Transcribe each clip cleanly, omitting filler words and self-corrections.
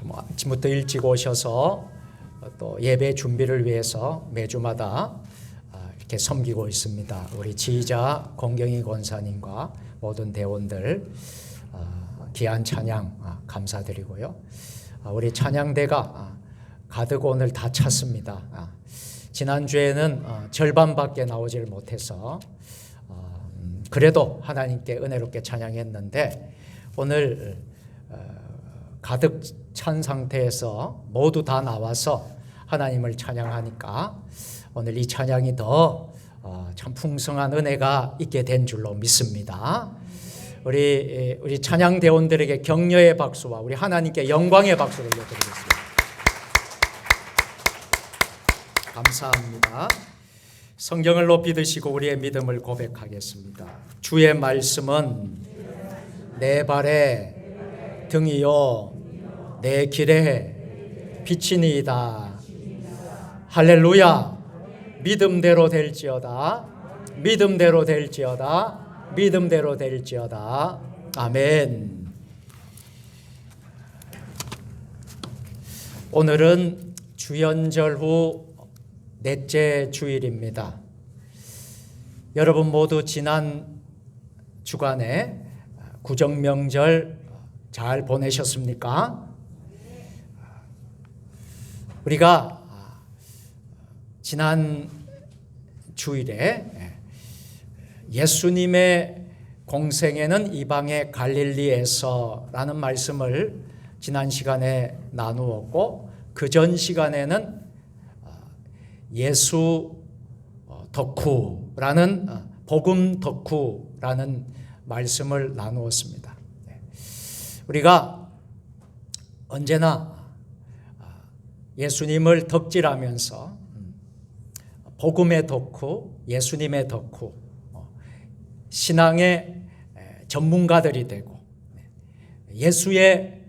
아침부터 일찍 오셔서 또 예배 준비를 위해서 매주마다 이렇게 섬기고 있습니다. 우리 지휘자 공경희 권사님과 모든 대원들 귀한 찬양 감사드리고요. 우리 찬양대가 가득 오늘 다 찼습니다. 지난주에는 절반밖에 나오질 못해서 그래도 하나님께 은혜롭게 찬양했는데 오늘 가득 찬 상태에서 모두 다 나와서 하나님을 찬양하니까 오늘 이 찬양이 더 참 풍성한 은혜가 있게 된 줄로 믿습니다. 우리 찬양 대원들에게 격려의 박수와 우리 하나님께 영광의 박수를 드리겠습니다. 감사합니다. 성경을 높이 드시고 우리의 믿음을 고백하겠습니다. 주의 말씀은 내 발에 등이요 내 길에 빛이니이다. 할렐루야. 믿음대로 될지어다. 믿음대로 될지어다. 믿음대로 될지어다. 아멘. 오늘은 주연절 후 넷째 주일입니다. 여러분 모두 지난 주간에 구정명절 잘 보내셨습니까? 우리가 지난 주일에 예수님의 공생애는 이방의 갈릴리에서라는 말씀을 지난 시간에 나누었고 그 전 시간에는 예수 덕후라는 복음 덕후라는 말씀을 나누었습니다. 우리가 언제나 예수님을 덕질하면서 복음의 덕후, 예수님의 덕후, 신앙의 전문가들이 되고 예수의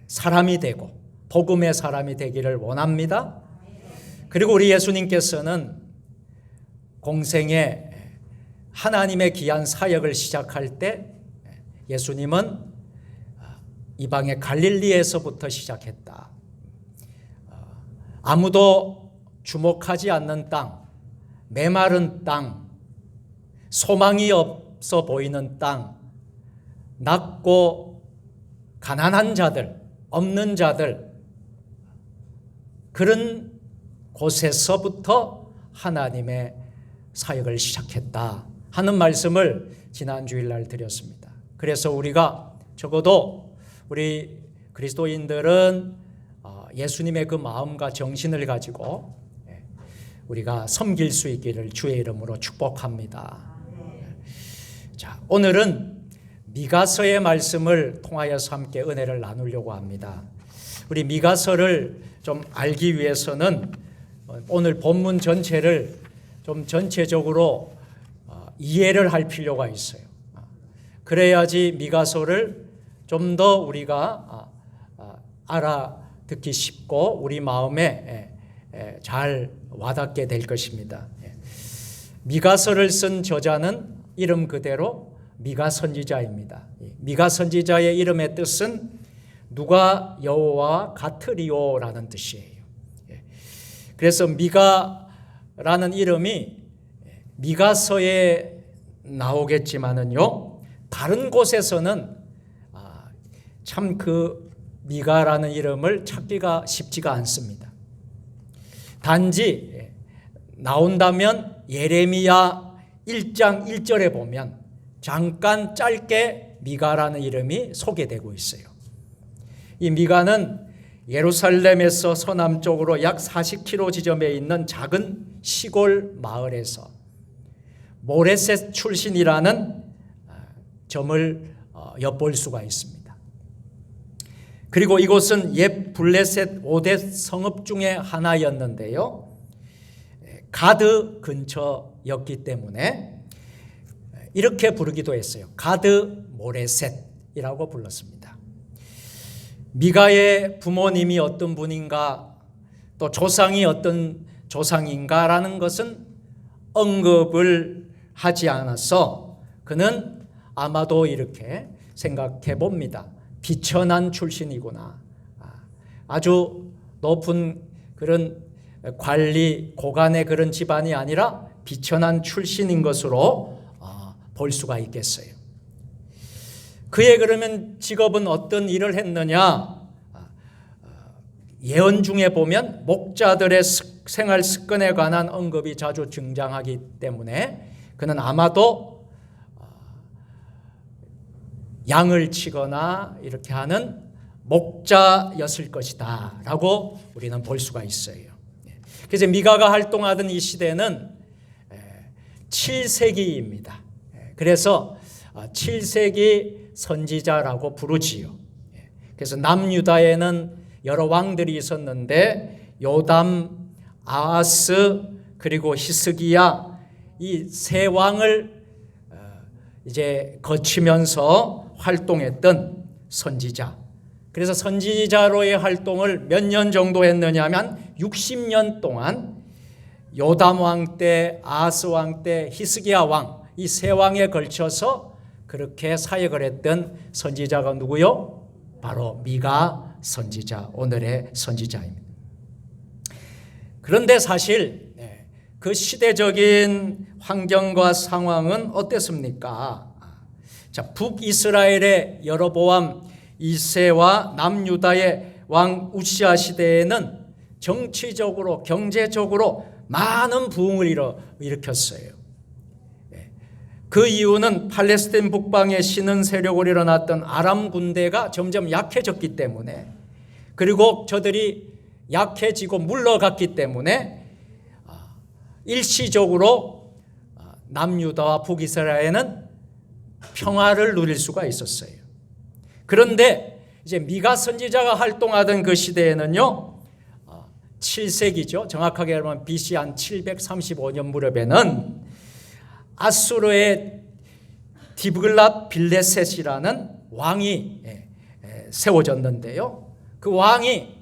사람이 되고 복음의 사람이 되기를 원합니다. 그리고 우리 예수님께서는 공생에 하나님의 귀한 사역을 시작할 때 예수님은 이방의 갈릴리에서부터 시작했다. 아무도 주목하지 않는 땅, 메마른 땅, 소망이 없어 보이는 땅, 낮고 가난한 자들, 없는 자들, 그런 곳에서부터 하나님의 사역을 시작했다 하는 말씀을 지난 주일날 드렸습니다. 그래서 우리가 적어도 우리 그리스도인들은 예수님의 그 마음과 정신을 가지고 우리가 섬길 수 있기를 주의 이름으로 축복합니다. 자, 오늘은 미가서의 말씀을 통하여서 함께 은혜를 나누려고 합니다. 우리 미가서를 좀 알기 위해서는 오늘 본문 전체를 좀 전체적으로 이해를 할 필요가 있어요. 그래야지 미가서를 좀 더 우리가 알아듣기 쉽고 우리 마음에 잘 와닿게 될 것입니다. 미가서를 쓴 저자는 이름 그대로 미가 선지자입니다. 미가 선지자의 이름의 뜻은 누가 여호와 같으리오라는 뜻이에요. 그래서 미가라는 이름이 미가서에 나오겠지만은요, 다른 곳에서는 참 그 미가라는 이름을 찾기가 쉽지가 않습니다. 단지 나온다면 예레미야 1장 1절에 보면 잠깐 짧게 미가라는 이름이 소개되고 있어요. 이 미가는 예루살렘에서 서남쪽으로 약 40km 지점에 있는 작은 시골 마을에서 모레셋 출신이라는 점을 엿볼 수가 있습니다. 그리고 이곳은 옛 블레셋 5대 성읍 중에 하나였는데요. 가드 근처였기 때문에 이렇게 부르기도 했어요. 가드 모레셋이라고 불렀습니다. 미가의 부모님이 어떤 분인가, 또 조상이 어떤 조상인가라는 것은 언급을 하지 않아서 그는 아마도 이렇게 생각해 봅니다. 비천한 출신이구나. 아주 높은 그런 관리 고관의 그런 집안이 아니라 비천한 출신인 것으로 볼 수가 있겠어요. 그의 그러면 직업은 어떤 일을 했느냐? 예언 중에 보면 목자들의 생활 습관에 관한 언급이 자주 등장하기 때문에 그는 아마도 양을 치거나 이렇게 하는 목자였을 것이다 라고 우리는 볼 수가 있어요. 그래서 미가가 활동하던 이 시대는 7세기입니다. 그래서 7세기 선지자라고 부르지요. 그래서 남유다에는 여러 왕들이 있었는데 요담, 아하스 그리고 히스기야 이 세 왕을 이제 거치면서 활동했던 선지자. 그래서 선지자로의 활동을 몇 년 정도 했느냐 하면 60년 동안 요담 왕 때, 아하스 왕 때, 히스기야 왕 이 세 왕에 걸쳐서 그렇게 사역을 했던 선지자가 누구요? 바로 미가 선지자, 오늘의 선지자입니다. 그런데 사실 그 시대적인 환경과 상황은 어땠습니까? 자, 북이스라엘의 여로보암 2세와 남유다의 왕 우시아 시대에는 정치적으로 경제적으로 많은 부흥을 일으켰어요. 그 이유는 팔레스타인 북방에 신흥 세력으로 일어났던 아람 군대가 점점 약해졌기 때문에, 그리고 저들이 약해지고 물러갔기 때문에 일시적으로 남유다와 북이스라엘은 평화를 누릴 수가 있었어요. 그런데 이제 미가 선지자가 활동하던 그 시대에는요, 7세기죠. 정확하게 말하면 BC 한 735년 무렵에는 아수르의 디블랏 빌레셋이라는 왕이 세워졌는데요. 그 왕이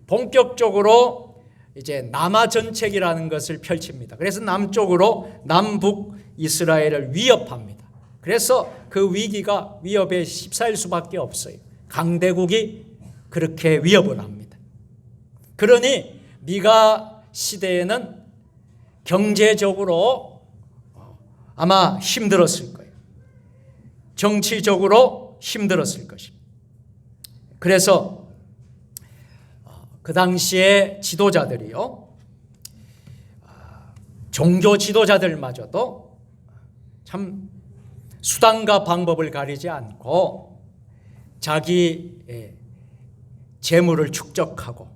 본격적으로 이제 남아 전책이라는 것을 펼칩니다. 그래서 남쪽으로 남북 이스라엘을 위협합니다. 그래서 그 위기가 위협에 휩싸일 수밖에 없어요. 강대국이 그렇게 위협을 합니다. 그러니 미가 시대에는 경제적으로 아마 힘들었을 거예요. 정치적으로 힘들었을 것입니다. 그래서 그 당시에 지도자들이요, 종교 지도자들마저도 참 수단과 방법을 가리지 않고 자기 재물을 축적하고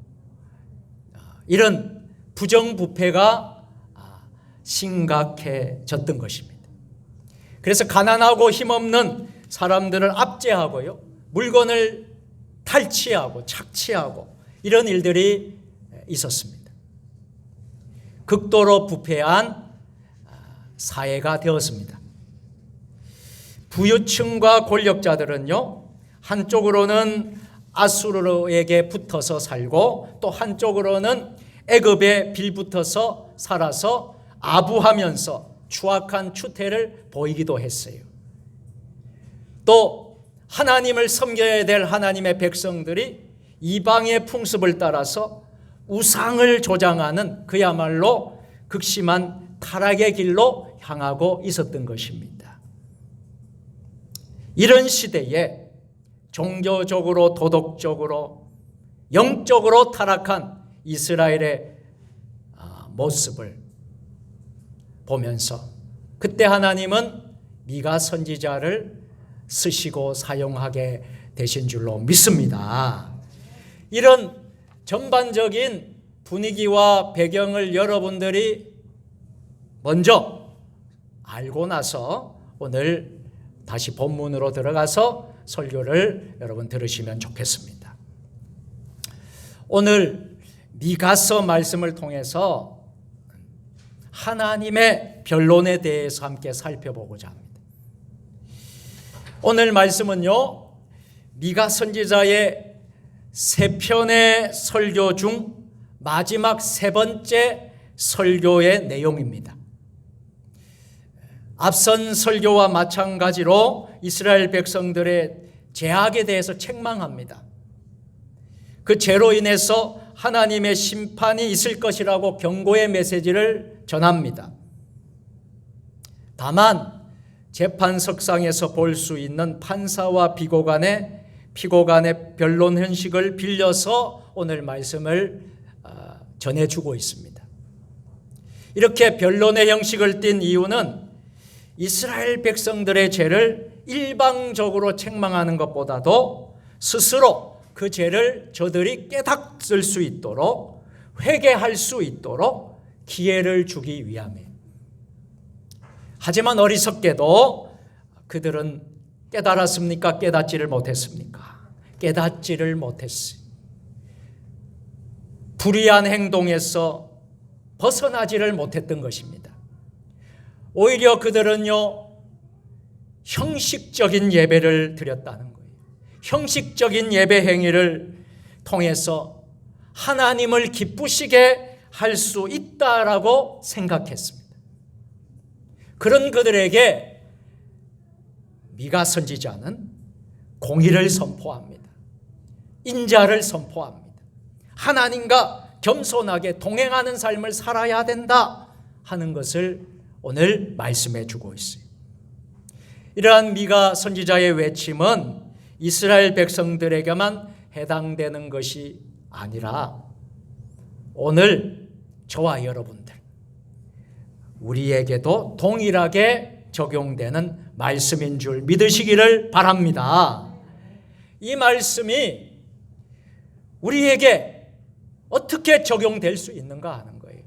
이런 부정부패가 심각해졌던 것입니다. 그래서 가난하고 힘없는 사람들을 압제하고요, 물건을 탈취하고 착취하고 이런 일들이 있었습니다. 극도로 부패한 사회가 되었습니다. 부유층과 권력자들은요, 한쪽으로는 아수르에게 붙어서 살고 또 한쪽으로는 애굽에 빌붙어서 살아서 아부하면서 추악한 추태를 보이기도 했어요. 또 하나님을 섬겨야 될 하나님의 백성들이 이방의 풍습을 따라서 우상을 조장하는 그야말로 극심한 타락의 길로 향하고 있었던 것입니다. 이런 시대에 종교적으로, 도덕적으로, 영적으로 타락한 이스라엘의 모습을 보면서 그때 하나님은 미가 선지자를 쓰시고 사용하게 되신 줄로 믿습니다. 이런 전반적인 분위기와 배경을 여러분들이 먼저 알고 나서 오늘 다시 본문으로 들어가서 설교를 여러분 들으시면 좋겠습니다. 오늘 미가서 말씀을 통해서 하나님의 변론에 대해서 함께 살펴보고자 합니다. 오늘 말씀은요, 미가 선지자의 세 편의 설교 중 마지막 세 번째 설교의 내용입니다. 앞선 설교와 마찬가지로 이스라엘 백성들의 죄악에 대해서 책망합니다. 그 죄로 인해서 하나님의 심판이 있을 것이라고 경고의 메시지를 전합니다. 다만 재판석상에서 볼 수 있는 판사와 피고 간의 변론 형식을 빌려서 오늘 말씀을 전해주고 있습니다. 이렇게 변론의 형식을 띈 이유는 이스라엘 백성들의 죄를 일방적으로 책망하는 것보다도 스스로 그 죄를 저들이 깨닫을 수 있도록, 회개할 수 있도록 기회를 주기 위함이에요. 하지만 어리석게도 그들은 깨달았습니까? 깨닫지를 못했습니까? 깨닫지를 못했어요. 불의한 행동에서 벗어나지를 못했던 것입니다. 오히려 그들은요, 형식적인 예배를 드렸다는 거예요. 형식적인 예배 행위를 통해서 하나님을 기쁘시게 할 수 있다라고 생각했습니다. 그런 그들에게 미가 선지자는 공의를 선포합니다. 인자를 선포합니다. 하나님과 겸손하게 동행하는 삶을 살아야 된다 하는 것을 오늘 말씀해 주고 있어요. 이러한 미가 선지자의 외침은 이스라엘 백성들에게만 해당되는 것이 아니라 오늘 저와 여러분들, 우리에게도 동일하게 적용되는 말씀인 줄 믿으시기를 바랍니다. 이 말씀이 우리에게 어떻게 적용될 수 있는가 하는 거예요.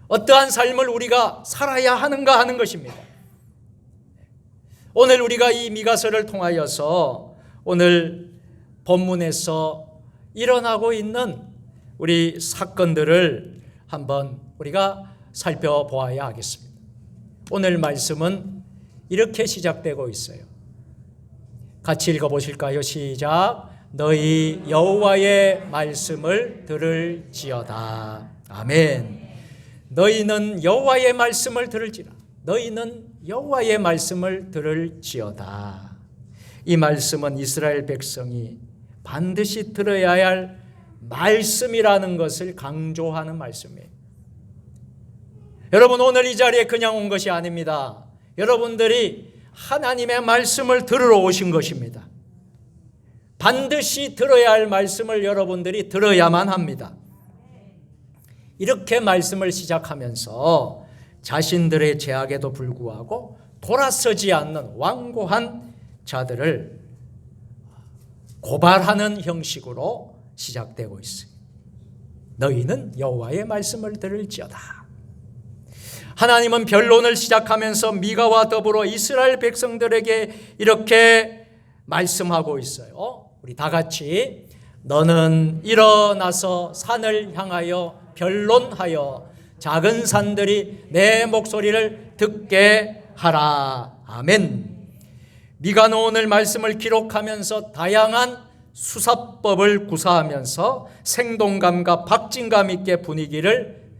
어떠한 삶을 우리가 살아야 하는가 하는 것입니다. 오늘 우리가 이 미가서를 통하여서 오늘 본문에서 일어나고 있는 우리 사건들을 한번 우리가 살펴보아야 하겠습니다. 오늘 말씀은 이렇게 시작되고 있어요. 같이 읽어보실까요? 시작. 너희 여호와의 말씀을 들을지어다. 아멘. 너희는 여호와의 말씀을 들을지라. 너희는 여호와의 말씀을 들을지어다. 이 말씀은 이스라엘 백성이 반드시 들어야 할 말씀이라는 것을 강조하는 말씀이에요. 여러분, 오늘 이 자리에 그냥 온 것이 아닙니다. 여러분들이 하나님의 말씀을 들으러 오신 것입니다. 반드시 들어야 할 말씀을 여러분들이 들어야만 합니다. 이렇게 말씀을 시작하면서 자신들의 죄악에도 불구하고 돌아서지 않는 완고한 자들을 고발하는 형식으로 시작되고 있어요. 너희는 여호와의 말씀을 들을지어다. 하나님은 변론을 시작하면서 미가와 더불어 이스라엘 백성들에게 이렇게 말씀하고 있어요. 우리 다 같이 너는 일어나서 산을 향하여 변론하여 작은 산들이 내 목소리를 듣게 하라. 아멘. 미가는 오늘 말씀을 기록하면서 다양한 수사법을 구사하면서 생동감과 박진감 있게 분위기를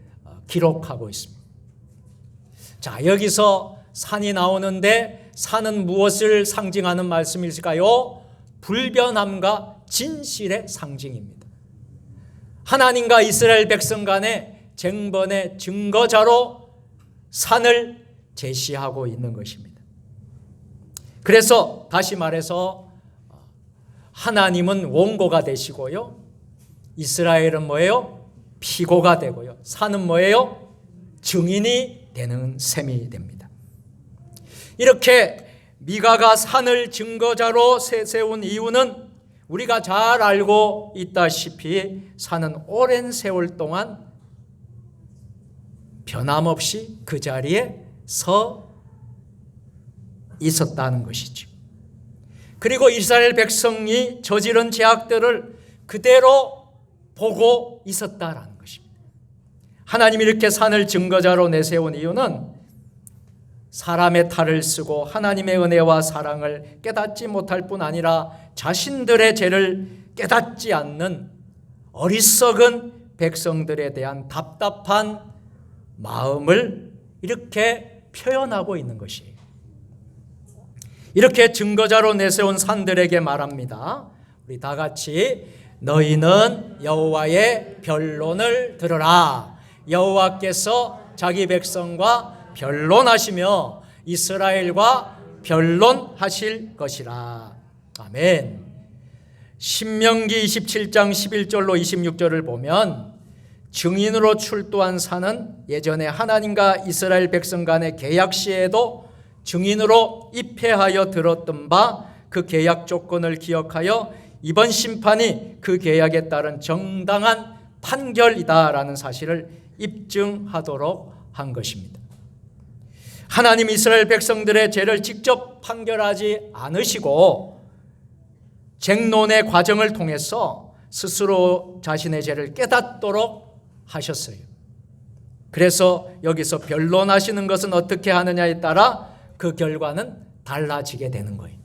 기록하고 있습니다. 자, 여기서 산이 나오는데 산은 무엇을 상징하는 말씀일까요? 불변함과 진실의 상징입니다. 하나님과 이스라엘 백성 간의 쟁번의 증거자로 산을 제시하고 있는 것입니다. 그래서 다시 말해서 하나님은 원고가 되시고요, 이스라엘은 뭐예요? 피고가 되고요, 산은 뭐예요? 증인이 되는 셈이 됩니다. 이렇게 미가가 산을 증거자로 세운 이유는 우리가 잘 알고 있다시피 산은 오랜 세월 동안 변함없이 그 자리에 서 있었다는 것이죠. 그리고 이스라엘 백성이 저지른 죄악들을 그대로 보고 있었다라는 것입니다. 하나님이 이렇게 산을 증거자로 내세운 이유는 사람의 탈을 쓰고 하나님의 은혜와 사랑을 깨닫지 못할 뿐 아니라 자신들의 죄를 깨닫지 않는 어리석은 백성들에 대한 답답한 마음을 이렇게 표현하고 있는 것이에요. 이렇게 증거자로 내세운 산들에게 말합니다. 우리 다 같이 너희는 여호와의 변론을 들으라. 여호와께서 자기 백성과 변론하시며 이스라엘과 변론하실 것이라. 아멘. 신명기 27장 11절로 26절을 보면 증인으로 출두한 산은 예전에 하나님과 이스라엘 백성 간의 계약 시에도 증인으로 입회하여 들었던 바 그 계약 조건을 기억하여 이번 심판이 그 계약에 따른 정당한 판결이다라는 사실을 입증하도록 한 것입니다. 하나님 이스라엘 백성들의 죄를 직접 판결하지 않으시고 쟁론의 과정을 통해서 스스로 자신의 죄를 깨닫도록 하셨어요. 그래서 여기서 변론하시는 것은 어떻게 하느냐에 따라 그 결과는 달라지게 되는 거예요.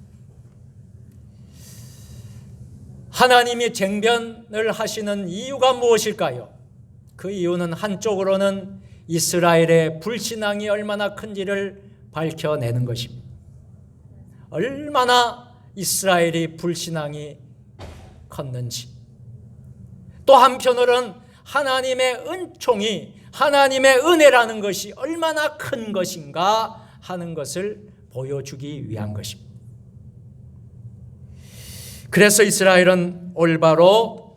하나님이 쟁변을 하시는 이유가 무엇일까요? 그 이유는 한쪽으로는 이스라엘의 불신앙이 얼마나 큰지를 밝혀내는 것입니다. 얼마나 이스라엘이 불신앙이 컸는지, 또 한편으로는 하나님의 은총이, 하나님의 은혜라는 것이 얼마나 큰 것인가 하는 것을 보여주기 위한 것입니다. 그래서 이스라엘은 올바로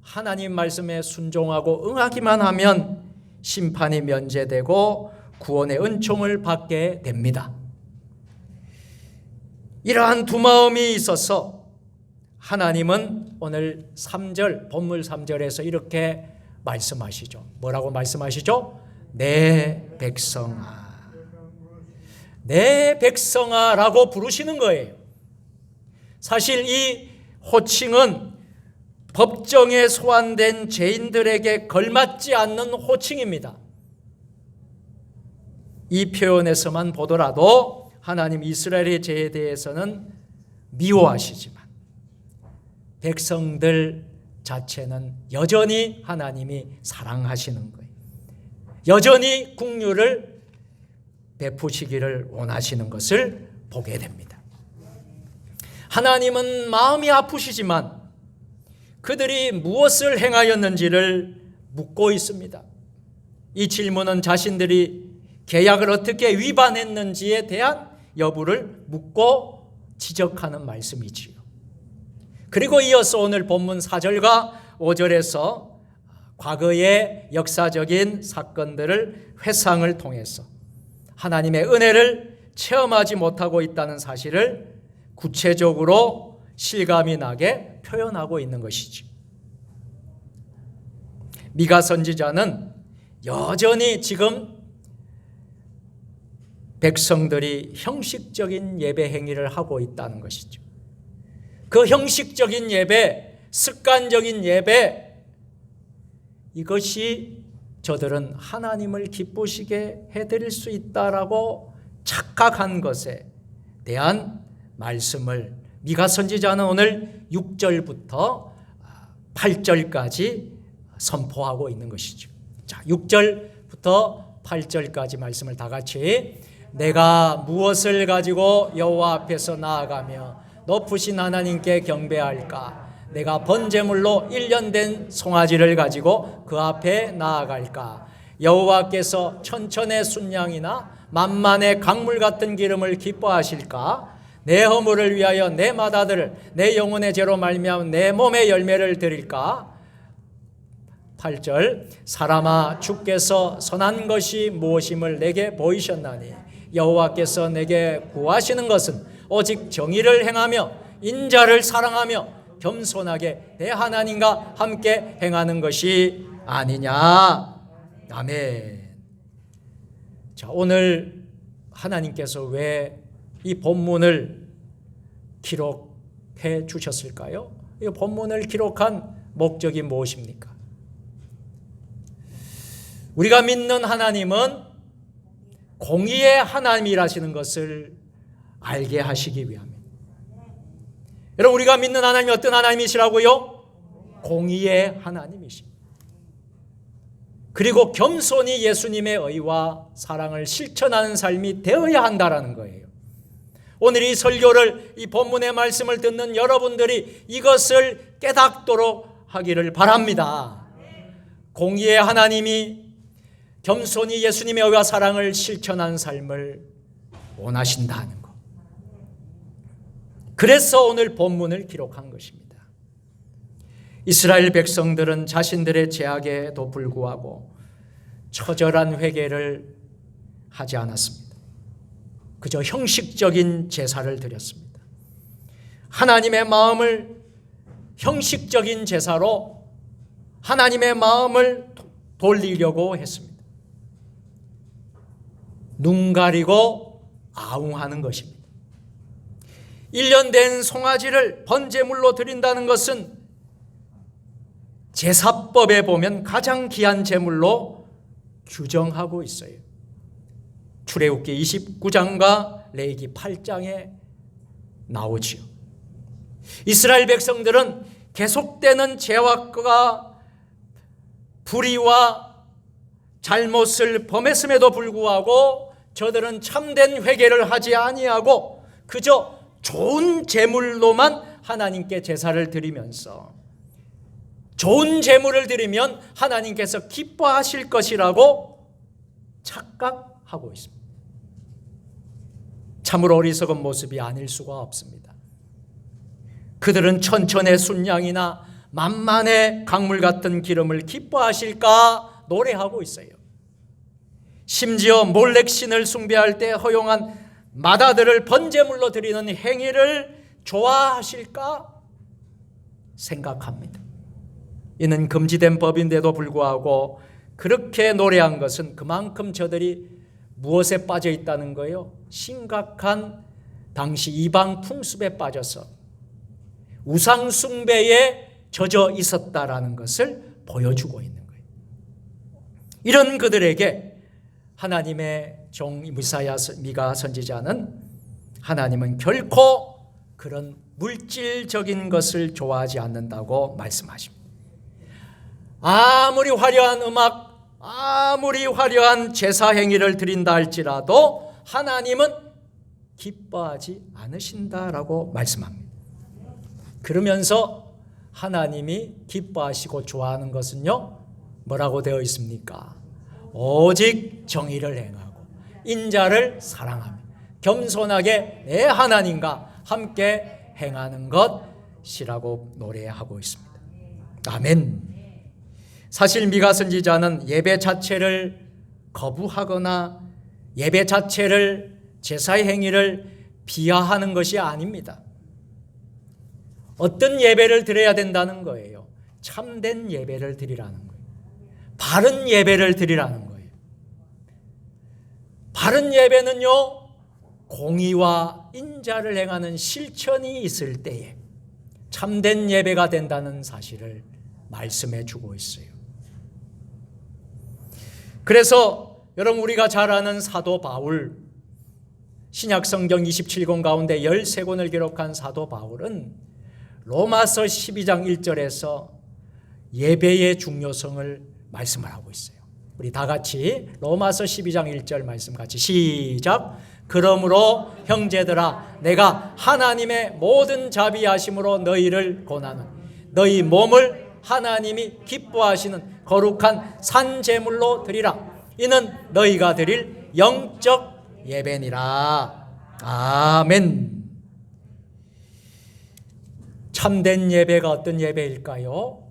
하나님 말씀에 순종하고 응하기만 하면 심판이 면제되고 구원의 은총을 받게 됩니다. 이러한 두 마음이 있어서 하나님은 오늘 3절, 본문 3절에서 이렇게 말씀하시죠. 뭐라고 말씀하시죠? 내 백성아, 내 백성아라고 부르시는 거예요. 사실 이 호칭은 법정에 소환된 죄인들에게 걸맞지 않는 호칭입니다. 이 표현에서만 보더라도 하나님 이스라엘의 죄에 대해서는 미워하시지만 백성들 자체는 여전히 하나님이 사랑하시는 거예요. 여전히 긍휼을 베푸시기를 원하시는 것을 보게 됩니다. 하나님은 마음이 아프시지만 그들이 무엇을 행하였는지를 묻고 있습니다. 이 질문은 자신들이 계약을 어떻게 위반했는지에 대한 여부를 묻고 지적하는 말씀이지요. 그리고 이어서 오늘 본문 4절과 5절에서 과거의 역사적인 사건들을 회상을 통해서 하나님의 은혜를 체험하지 못하고 있다는 사실을 구체적으로 실감이 나게 표현하고 있는 것이죠. 미가 선지자는 여전히 지금 백성들이 형식적인 예배 행위를 하고 있다는 것이죠. 그 형식적인 예배, 습관적인 예배, 이것이 저들은 하나님을 기쁘시게 해드릴 수 있다라고 착각한 것에 대한 말씀을 미가 선지자는 오늘 6절부터 8절까지 선포하고 있는 것이죠. 자, 6절부터 8절까지 말씀을 다 같이 내가 무엇을 가지고 여호와 앞에서 나아가며 높으신 하나님께 경배할까? 내가 번제물로 1년 된 송아지를 가지고 그 앞에 나아갈까? 여호와께서 천천의 순양이나 만만의 강물 같은 기름을 기뻐하실까? 내 허물을 위하여 내 맏아들을 내 영혼의 죄로 말미암아 내 몸의 열매를 드릴까? 8절 사람아 주께서 선한 것이 무엇임을 내게 보이셨나니 여호와께서 내게 구하시는 것은 오직 정의를 행하며 인자를 사랑하며 겸손하게 내 하나님과 함께 행하는 것이 아니냐. 아멘. 자, 오늘 하나님께서 왜 이 본문을 기록해 주셨을까요? 이 본문을 기록한 목적이 무엇입니까? 우리가 믿는 하나님은 공의의 하나님이라시는 것을 알게 하시기 위함입니다. 여러분, 우리가 믿는 하나님이 어떤 하나님이시라고요? 공의의 하나님이십니다. 그리고 겸손히 예수님의 의와 사랑을 실천하는 삶이 되어야 한다라는 거예요. 오늘 이 설교를, 이 본문의 말씀을 듣는 여러분들이 이것을 깨닫도록 하기를 바랍니다. 공의의 하나님이 겸손히 예수님의 의와 사랑을 실천한 삶을 원하신다는 것. 그래서 오늘 본문을 기록한 것입니다. 이스라엘 백성들은 자신들의 죄악에도 불구하고 처절한 회개를 하지 않았습니다. 그저 형식적인 제사를 드렸습니다. 하나님의 마음을 형식적인 제사로 하나님의 마음을 돌리려고 했습니다. 눈 가리고 아웅하는 것입니다. 1년 된 송아지를 번제물로 드린다는 것은 제사법에 보면 가장 귀한 제물로 규정하고 있어요. 출애굽기 29장과 레위기 8장에 나오지요. 이스라엘 백성들은 계속되는 죄악과 불의와 잘못을 범했음에도 불구하고 저들은 참된 회개를 하지 아니하고 그저 좋은 제물로만 하나님께 제사를 드리면서 좋은 제물을 드리면 하나님께서 기뻐하실 것이라고 착각하고 있습니다. 참으로 어리석은 모습이 아닐 수가 없습니다. 그들은 천천의 순양이나 만만의 강물 같은 기름을 기뻐하실까 노래하고 있어요. 심지어 몰렉 신을 숭배할 때 허용한 마다들을 번제물로 드리는 행위를 좋아하실까 생각합니다. 이는 금지된 법인데도 불구하고 그렇게 노래한 것은 그만큼 저들이 무엇에 빠져 있다는 거예요? 심각한 당시 이방 풍습에 빠져서 우상 숭배에 젖어 있었다라는 것을 보여주고 있는 거예요. 이런 그들에게 하나님의 종 미가 선지자는 하나님은 결코 그런 물질적인 것을 좋아하지 않는다고 말씀하십니다. 아무리 화려한 음악, 아무리 화려한 제사 행위를 드린다 할지라도 하나님은 기뻐하지 않으신다라고 말씀합니다. 그러면서 하나님이 기뻐하시고 좋아하는 것은요, 뭐라고 되어 있습니까? 오직 정의를 행하고 인자를 사랑하며 겸손하게 내 하나님과 함께 행하는 것이라고 노래하고 있습니다. 아멘. 사실 미가 선지자는 예배 자체를 거부하거나 예배 자체를 제사의 행위를 비하하는 것이 아닙니다. 어떤 예배를 드려야 된다는 거예요? 참된 예배를 드리라는 거예요. 바른 예배를 드리라는 거예요. 바른 예배는요, 공의와 인자를 행하는 실천이 있을 때에 참된 예배가 된다는 사실을 말씀해 주고 있어요. 그래서 여러분, 우리가 잘 아는 사도 바울, 신약성경 27권 가운데 13권을 기록한 사도 바울은 로마서 12장 1절에서 예배의 중요성을 말씀을 하고 있어요. 우리 다 같이 로마서 12장 1절 말씀 같이 시작. 그러므로 형제들아, 내가 하나님의 모든 자비하심으로 너희를 권하는 너희 몸을 하나님이 기뻐하시는 거룩한 산제물로 드리라. 이는 너희가 드릴 영적 예배니라. 아멘. 참된 예배가 어떤 예배일까요?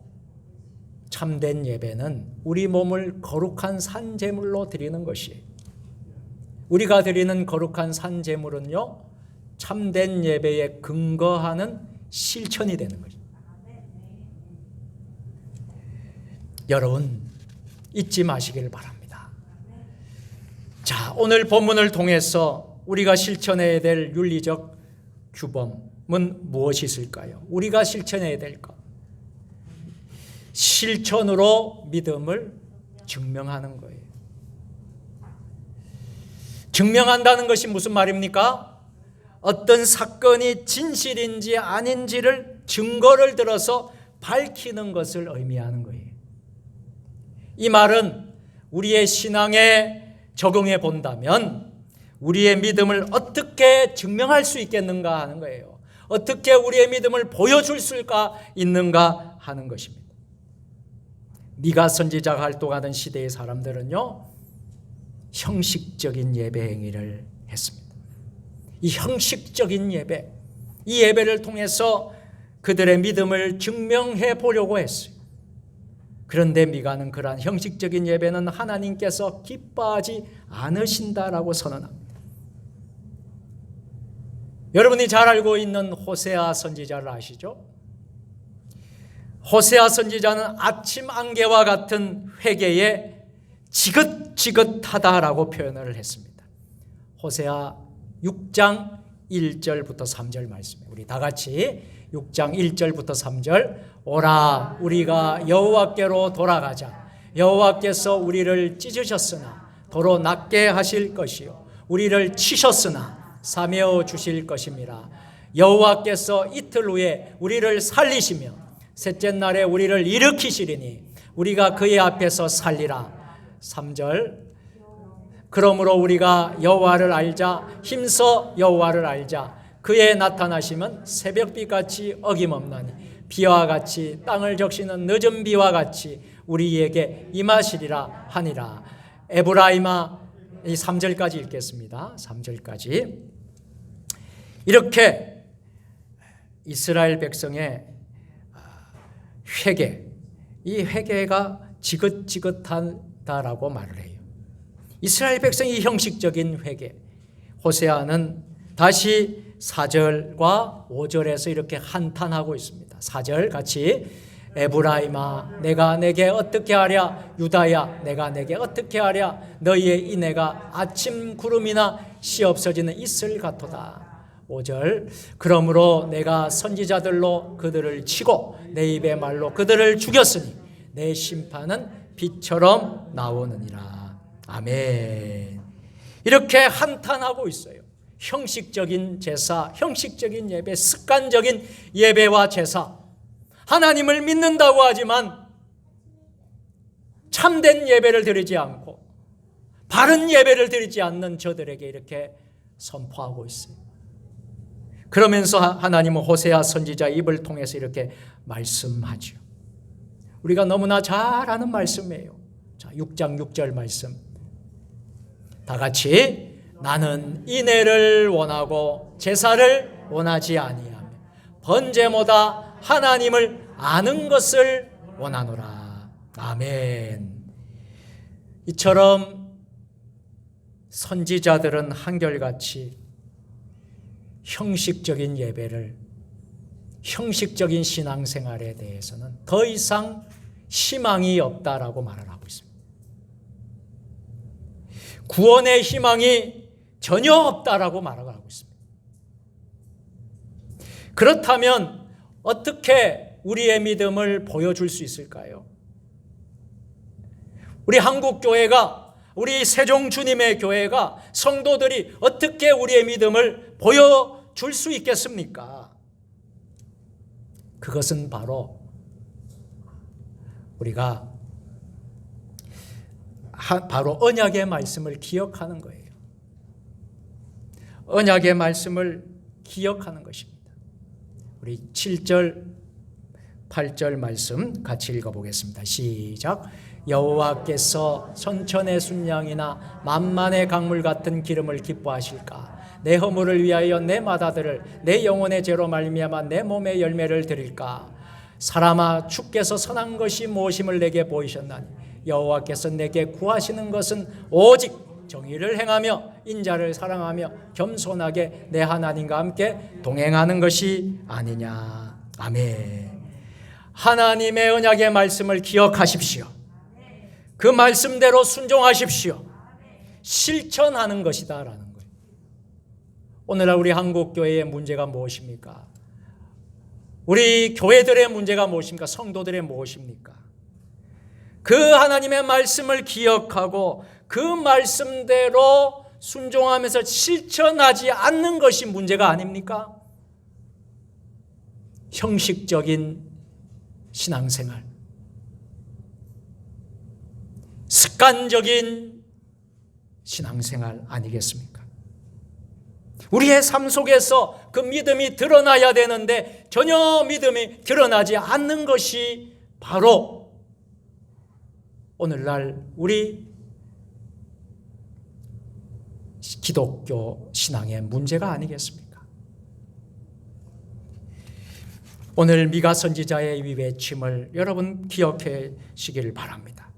참된 예배는 우리 몸을 거룩한 산제물로 드리는 것이에요. 우리가 드리는 거룩한 산제물은요, 참된 예배에 근거하는 실천이 되는 거죠. 여러분, 잊지 마시길 바랍니다. 자, 오늘 본문을 통해서 우리가 실천해야 될 윤리적 규범은 무엇이 있을까요? 우리가 실천해야 될 것. 실천으로 믿음을 증명하는 거예요. 증명한다는 것이 무슨 말입니까? 어떤 사건이 진실인지 아닌지를 증거를 들어서 밝히는 것을 의미하는 거예요. 이 말은 우리의 신앙에 적용해 본다면 우리의 믿음을 어떻게 증명할 수 있겠는가 하는 거예요. 어떻게 우리의 믿음을 보여줄 수가 있는가 하는 것입니다. 미가 선지자가 활동하던 시대의 사람들은요, 형식적인 예배 행위를 했습니다. 이 형식적인 예배, 이 예배를 통해서 그들의 믿음을 증명해 보려고 했어요. 그런데 미가는 그러한 형식적인 예배는 하나님께서 기뻐하지 않으신다라고 선언합니다. 여러분이 잘 알고 있는 호세아 선지자를 아시죠? 호세아 선지자는 아침 안개와 같은 회개에 지긋지긋하다라고 표현을 했습니다. 호세아 6장 1절부터 3절 말씀에 우리 다 같이 6장 1절부터 3절 오라 우리가 여호와께로 돌아가자. 여호와께서 우리를 찢으셨으나 도로 낫게 하실 것이요 우리를 치셨으나 사며 주실 것임이라. 여호와께서 이틀 후에 우리를 살리시며 셋째 날에 우리를 일으키시리니 우리가 그의 앞에서 살리라. 3절 그러므로 우리가 여호와를 알자 힘써 여호와를 알자. 그의 나타나심은 새벽비같이 어김없나니 비와 같이 땅을 적시는 늦은 비와 같이 우리에게 임하시리라 하니라. 에브라임아, 이 3절까지 읽겠습니다. 3절까지. 이렇게 이스라엘 백성의 회개, 이 회개가 지긋지긋하다라고 말을 해요. 이스라엘 백성이 형식적인 회개. 호세아는 다시 4절과 5절에서 이렇게 한탄하고 있습니다. 4절 같이 에브라임아 내가 내게 어떻게 하랴. 유다야 내가 내게 어떻게 하랴. 너희의 이내가 아침 구름이나 씨 없어지는 이슬 같도다. 5절 그러므로 내가 선지자들로 그들을 치고 내 입의 말로 그들을 죽였으니 내 심판은 빛처럼 나오느니라. 아멘. 이렇게 한탄하고 있어요. 형식적인 제사, 형식적인 예배, 습관적인 예배와 제사, 하나님을 믿는다고 하지만 참된 예배를 드리지 않고 바른 예배를 드리지 않는 저들에게 이렇게 선포하고 있어요. 그러면서 하나님은 호세아 선지자 입을 통해서 이렇게 말씀하죠. 우리가 너무나 잘 아는 말씀이에요. 자, 6장 6절 말씀 다 같이 나는 인애를 원하고 제사를 원하지 아니하며 번제보다 하나님을 아는 것을 원하노라. 아멘. 이처럼 선지자들은 한결같이 형식적인 예배를, 형식적인 신앙생활에 대해서는 더 이상 희망이 없다라고 말을 하고 있습니다. 구원의 희망이 전혀 없다라고 말을 하고 있습니다. 그렇다면 어떻게 우리의 믿음을 보여줄 수 있을까요? 우리 한국교회가, 우리 세종주님의 교회가, 성도들이 어떻게 우리의 믿음을 보여줄 수 있겠습니까? 그것은 바로 우리가 바로 언약의 말씀을 기억하는 거예요. 언약의 말씀을 기억하는 것입니다. 우리 7절, 8절 말씀 같이 읽어보겠습니다. 시작. 여호와께서 천천의 순양이나 만만의 강물 같은 기름을 기뻐하실까? 내 허물을 위하여 내 맏아들을 내 영혼의 죄로 말미암아 내 몸의 열매를 드릴까? 사람아 주께서 선한 것이 무엇임을 내게 보이셨나니 여호와께서 내게 구하시는 것은 오직 정의를 행하며 인자를 사랑하며 겸손하게 내 하나님과 함께 동행하는 것이 아니냐. 아멘. 하나님의 언약의 말씀을 기억하십시오. 그 말씀대로 순종하십시오. 실천하는 것이다라는 거예요. 오늘날 우리 한국교회의 문제가 무엇입니까? 우리 교회들의 문제가 무엇입니까? 성도들의 무엇입니까? 그 하나님의 말씀을 기억하고 그 말씀대로 순종하면서 실천하지 않는 것이 문제가 아닙니까? 형식적인 신앙생활, 습관적인 신앙생활 아니겠습니까? 우리의 삶 속에서 그 믿음이 드러나야 되는데 전혀 믿음이 드러나지 않는 것이 바로 오늘날 우리 기독교 신앙의 문제가 아니겠습니까? 오늘 미가 선지자의 이 외침을 여러분 기억하시기를 바랍니다.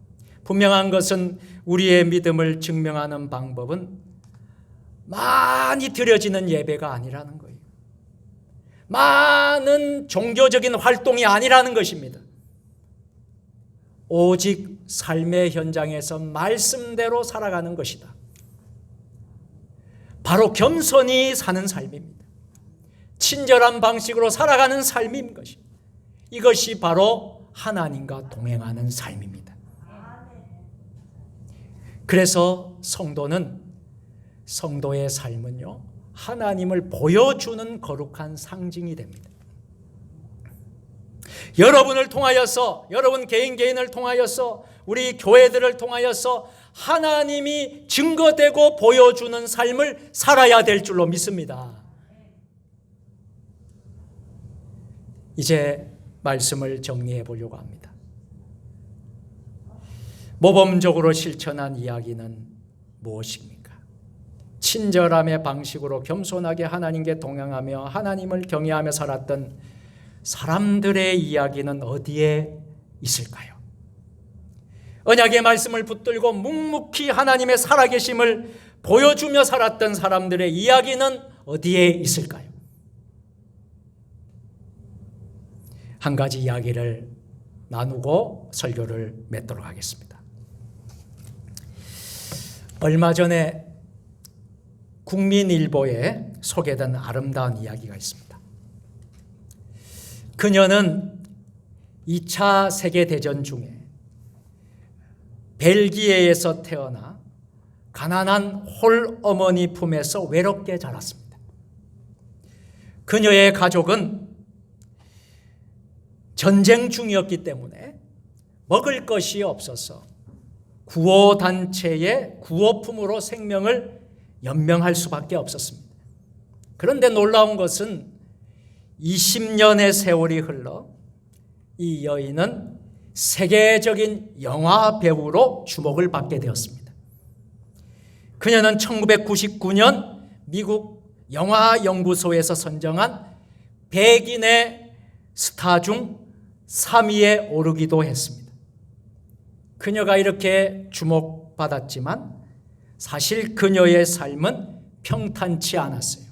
분명한 것은 우리의 믿음을 증명하는 방법은 많이 드려지는 예배가 아니라는 거예요. 많은 종교적인 활동이 아니라는 것입니다. 오직 삶의 현장에서 말씀대로 살아가는 것이다. 바로 겸손히 사는 삶입니다. 친절한 방식으로 살아가는 삶인 것입니다. 이것이 바로 하나님과 동행하는 삶입니다. 그래서 성도의 삶은요, 하나님을 보여주는 거룩한 상징이 됩니다. 여러분을 통하여서, 여러분 개인을 통하여서, 우리 교회들을 통하여서 하나님이 증거되고 보여주는 삶을 살아야 될 줄로 믿습니다. 이제 말씀을 정리해 보려고 합니다. 모범적으로 실천한 이야기는 무엇입니까? 친절함의 방식으로 겸손하게 하나님께 동행하며 하나님을 경외하며 살았던 사람들의 이야기는 어디에 있을까요? 언약의 말씀을 붙들고 묵묵히 하나님의 살아계심을 보여주며 살았던 사람들의 이야기는 어디에 있을까요? 한 가지 이야기를 나누고 설교를 맺도록 하겠습니다. 얼마 전에 국민일보에 소개된 아름다운 이야기가 있습니다. 그녀는 2차 세계대전 중에 벨기에에서 태어나 가난한 홀어머니 품에서 외롭게 자랐습니다. 그녀의 가족은 전쟁 중이었기 때문에 먹을 것이 없어서 구호단체의 구호품으로 생명을 연명할 수밖에 없었습니다. 그런데 놀라운 것은 20년의 세월이 흘러 이 여인은 세계적인 영화 배우로 주목을 받게 되었습니다. 그녀는 1999년 미국 영화연구소에서 선정한 100인의 스타 중 3위에 오르기도 했습니다. 그녀가 이렇게 주목받았지만 사실 그녀의 삶은 평탄치 않았어요.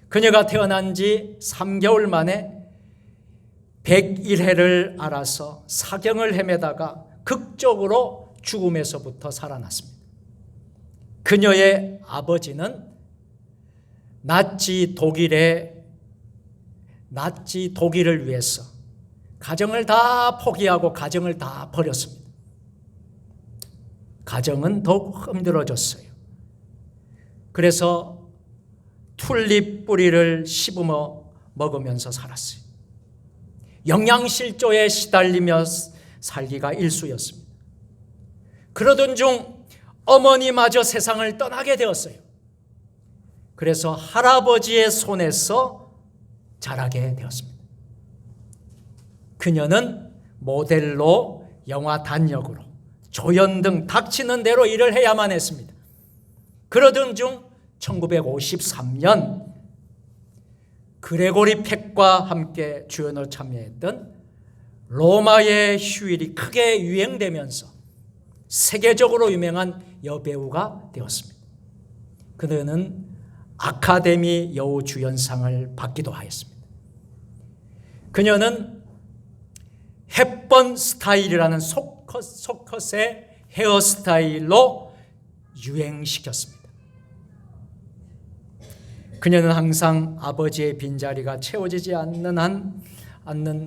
그녀가 태어난 지 3개월 만에 101회를 앓아서 사경을 헤매다가 극적으로 죽음에서부터 살아났습니다. 그녀의 아버지는 나치 독일을 위해서 가정을 다 포기하고 가정을 다 버렸습니다. 가정은 더욱 힘들어졌어요. 그래서 튤립 뿌리를 씹으며 먹으면서 살았어요. 영양실조에 시달리며 살기가 일쑤였습니다. 그러던 중 어머니마저 세상을 떠나게 되었어요. 그래서 할아버지의 손에서 자라게 되었습니다. 그녀는 모델로 영화 단역으로 조연 등 닥치는 대로 일을 해야만 했습니다. 그러던 중 1953년 그레고리 팩과 함께 주연으로 참여했던 로마의 휴일이 크게 유행되면서 세계적으로 유명한 여배우가 되었습니다. 그녀는 아카데미 여우주연상을 받기도 하였습니다. 그녀는 헵번 스타일이라는 속컷의 헤어스타일로 유행시켰습니다. 그녀는 항상 아버지의 빈자리가 채워지지 않는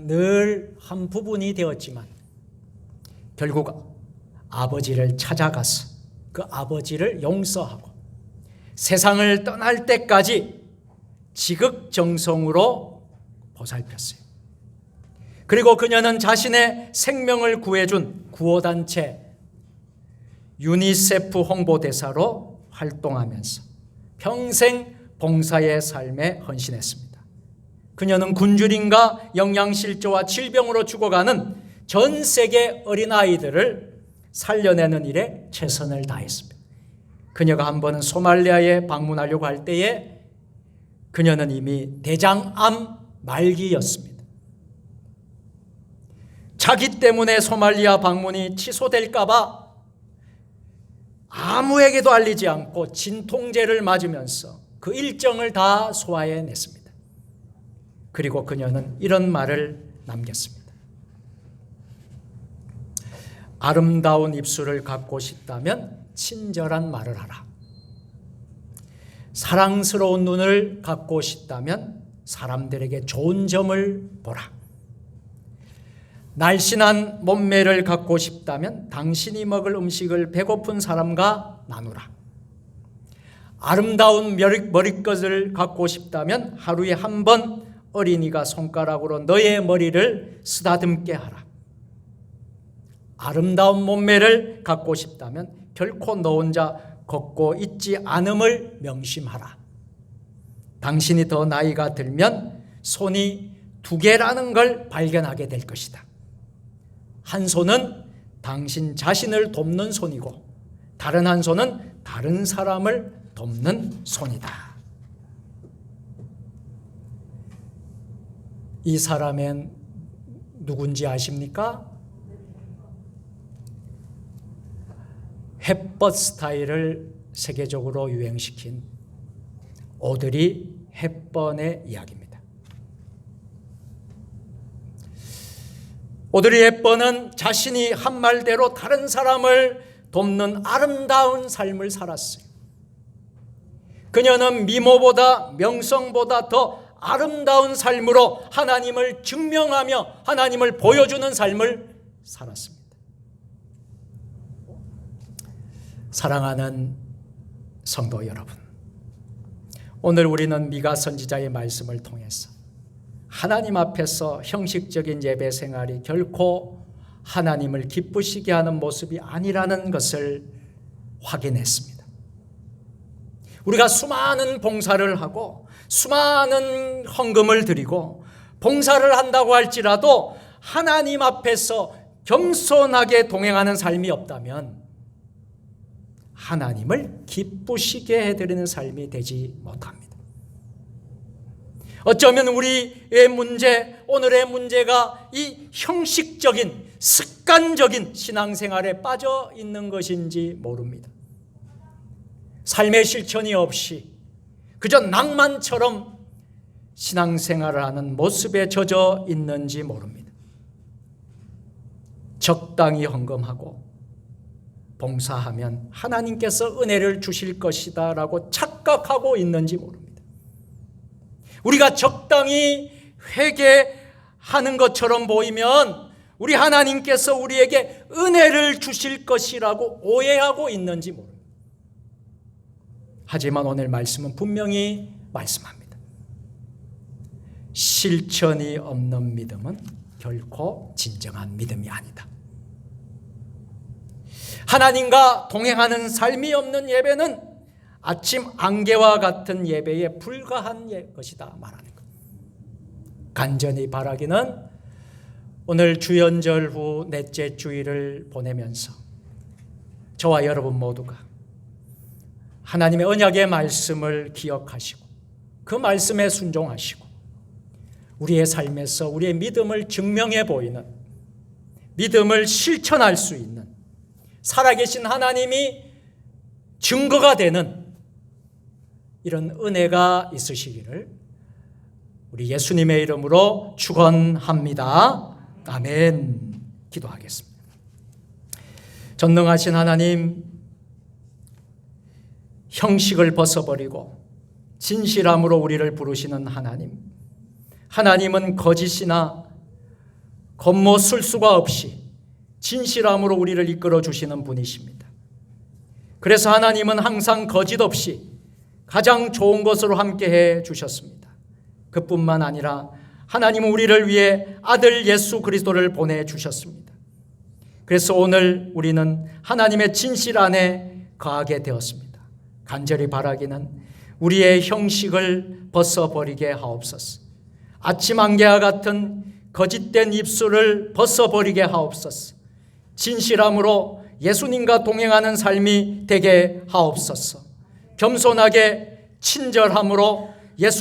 늘 한 부분이 되었지만 결국 아버지를 찾아가서 그 아버지를 용서하고 세상을 떠날 때까지 지극정성으로 보살폈어요. 그리고 그녀는 자신의 생명을 구해준 구호단체 유니세프 홍보대사로 활동하면서 평생 봉사의 삶에 헌신했습니다. 그녀는 굶주림과 영양실조와 질병으로 죽어가는 전 세계 어린아이들을 살려내는 일에 최선을 다했습니다. 그녀가 한 번은 소말리아에 방문하려고 할 때에 그녀는 이미 대장암 말기였습니다. 자기 때문에 소말리아 방문이 취소될까 봐 아무에게도 알리지 않고 진통제를 맞으면서 그 일정을 다 소화해냈습니다. 그리고 그녀는 이런 말을 남겼습니다. 아름다운 입술을 갖고 싶다면 친절한 말을 하라. 사랑스러운 눈을 갖고 싶다면 사람들에게 좋은 점을 보라. 날씬한 몸매를 갖고 싶다면 당신이 먹을 음식을 배고픈 사람과 나누라. 아름다운 머리끝을 갖고 싶다면 하루에 한 번 어린이가 손가락으로 너의 머리를 쓰다듬게 하라. 아름다운 몸매를 갖고 싶다면 결코 너 혼자 걷고 있지 않음을 명심하라. 당신이 더 나이가 들면 손이 두 개라는 걸 발견하게 될 것이다. 한 손은 당신 자신을 돕는 손이고 다른 한 손은 다른 사람을 돕는 손이다. 이 사람은 누군지 아십니까? 헵번 스타일을 세계적으로 유행시킨 오드리 헵번의 이야기입니다. 오드리 헵번은 자신이 한 말대로 다른 사람을 돕는 아름다운 삶을 살았어요. 그녀는 미모보다 명성보다 더 아름다운 삶으로 하나님을 증명하며 하나님을 보여주는 삶을 살았습니다. 사랑하는 성도 여러분, 오늘 우리는 미가 선지자의 말씀을 통해서 하나님 앞에서 형식적인 예배 생활이 결코 하나님을 기쁘시게 하는 모습이 아니라는 것을 확인했습니다. 우리가 수많은 봉사를 하고 수많은 헌금을 드리고 봉사를 한다고 할지라도 하나님 앞에서 겸손하게 동행하는 삶이 없다면 하나님을 기쁘시게 해드리는 삶이 되지 못합니다. 어쩌면 우리의 문제, 오늘의 문제가 이 형식적인 습관적인 신앙생활에 빠져 있는 것인지 모릅니다. 삶의 실천이 없이 그저 낭만처럼 신앙생활을 하는 모습에 젖어 있는지 모릅니다. 적당히 헌금하고 봉사하면 하나님께서 은혜를 주실 것이다 라고 착각하고 있는지 모릅니다. 우리가 적당히 회개하는 것처럼 보이면 우리 하나님께서 우리에게 은혜를 주실 것이라고 오해하고 있는지 모릅니다. 하지만 오늘 말씀은 분명히 말씀합니다. 실천이 없는 믿음은 결코 진정한 믿음이 아니다. 하나님과 동행하는 삶이 없는 예배는 아침 안개와 같은 예배에 불과한 것이다 말하는 것. 간절히 바라기는 오늘 주연절 후 넷째 주일을 보내면서 저와 여러분 모두가 하나님의 언약의 말씀을 기억하시고 그 말씀에 순종하시고 우리의 삶에서 우리의 믿음을 증명해 보이는, 믿음을 실천할 수 있는, 살아계신 하나님이 증거가 되는 이런 은혜가 있으시기를 우리 예수님의 이름으로 축원합니다. 아멘. 기도하겠습니다. 전능하신 하나님, 형식을 벗어버리고 진실함으로 우리를 부르시는 하나님, 하나님은 거짓이나 겉모술 수가 없이 진실함으로 우리를 이끌어 주시는 분이십니다. 그래서 하나님은 항상 거짓 없이 가장 좋은 것으로 함께해 주셨습니다. 그뿐만 아니라 하나님은 우리를 위해 아들 예수 그리스도를 보내주셨습니다. 그래서 오늘 우리는 하나님의 진실 안에 거하게 되었습니다. 간절히 바라기는 우리의 형식을 벗어버리게 하옵소서. 아침 안개와 같은 거짓된 입술을 벗어버리게 하옵소서. 진실함으로 예수님과 동행하는 삶이 되게 하옵소서. 겸손하게 친절함으로